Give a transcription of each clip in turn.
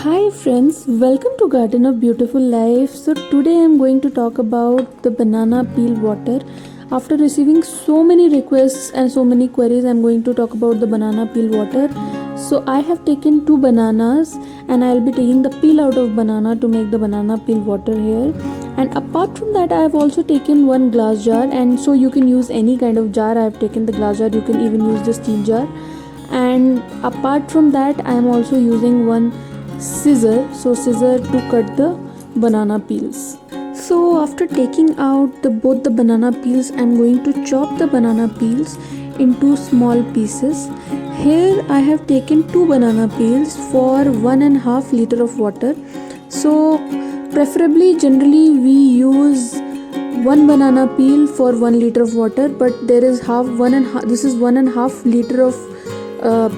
Hi friends, welcome to Garden of Beautiful Life. So today I'm going to talk about the banana peel water. After receiving so many requests and so many queries, I'm going to talk about the banana peel water. So I have taken 2 bananas and I'll be taking the peel out of banana to make the banana peel water here. And apart from that, I have also taken 1 glass jar, and so you can use any kind of jar. I have taken the glass jar, you can even use the steel jar. And apart from that, I am also using one scissor to cut the banana peels. So after taking out both the banana peels, I'm going to chop the banana peels into small pieces. Here I have taken 2 banana peels for 1.5 liter of water. So preferably, generally we use 1 banana peel for 1 liter of water, but there is this is 1.5 liter of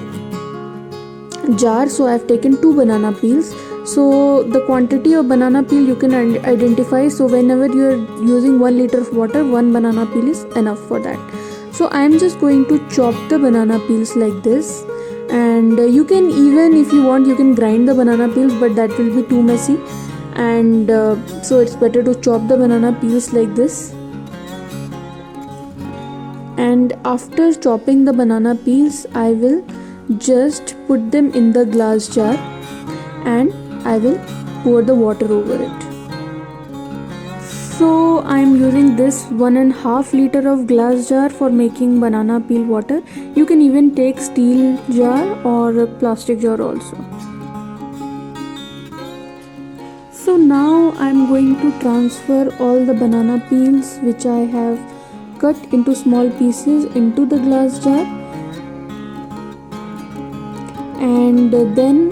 jar, so I have taken 2 banana peels. So the quantity of banana peel you can identify. So whenever you are using 1 liter of water, 1 banana peel is enough for that. So I am just going to chop the banana peels like this, and you can, even if you want, you can grind the banana peels, but that will be too messy, and so it's better to chop the banana peels like this. And after chopping the banana peels, I will just put them in the glass jar and I will pour the water over it. So I am using this 1.5 liter of glass jar for making banana peel water. You can even take steel jar or a plastic jar also. So now I am going to transfer all the banana peels which I have cut into small pieces into the glass jar, and then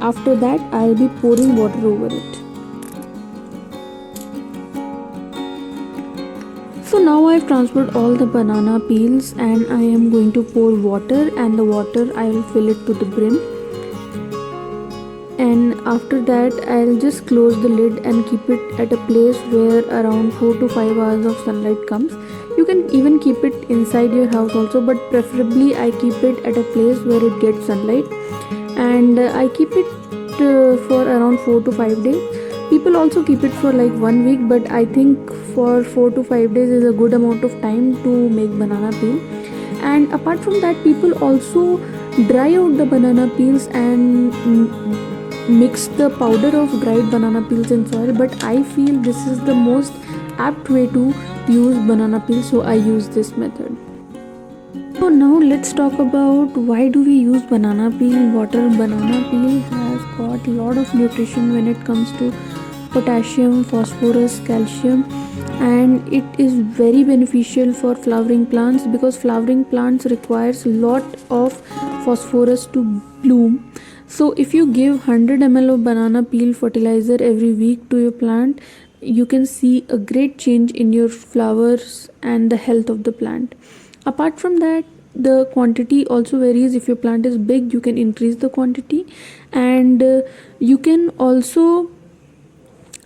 after that I'll be pouring water over it. So now I've transferred all the banana peels and I am going to pour water, and the water I will fill it to the brim, and after that I'll just close the lid and keep it at a place where around 4 to 5 hours of sunlight comes. You can even keep it inside your house also, but preferably I keep it at a place where it gets sunlight, and I keep it for around 4 to 5 days. People also keep it for like 1 week, but I think for 4 to 5 days is a good amount of time to make banana peel. And apart from that, people also dry out the banana peels and mix the powder of dried banana peels in soil, but I feel this is the most apt way to use banana peel, so I use this method. So now let's talk about why do we use banana peel water. Banana peel has got a lot of nutrition when it comes to potassium, phosphorus, calcium, and it is very beneficial for flowering plants because flowering plants requires a lot of phosphorus to bloom. So if you give 100 ml of banana peel fertilizer every week to your plant, you can see a great change in your flowers and the health of the plant. Apart from that, the quantity also varies. If your plant is big, you can increase the quantity, and you can also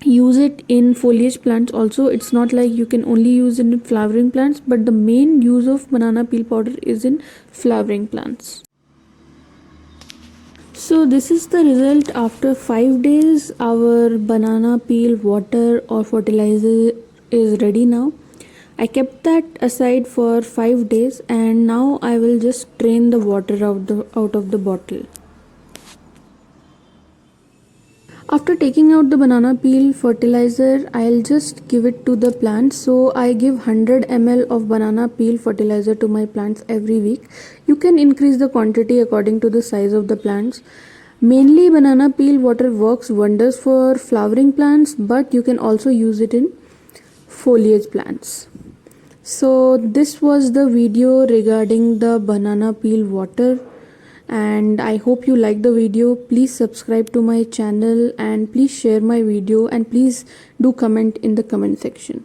use it in foliage plants also. It's not like you can only use it in flowering plants, but the main use of banana peel powder is in flowering plants. So this is the result after 5 days. Our banana peel water or fertilizer is ready now. I kept that aside for 5 days, and now I will just drain the water out of the bottle. After taking out the banana peel fertilizer, I'll just give it to the plants. So I give 100 ml of banana peel fertilizer to my plants every week. You can increase the quantity according to the size of the plants. Mainly banana peel water works wonders for flowering plants, but you can also use it in foliage plants. So this was the video regarding the banana peel water, and I hope you like the video. Please subscribe to my channel and please share my video, and please do comment in the comment section.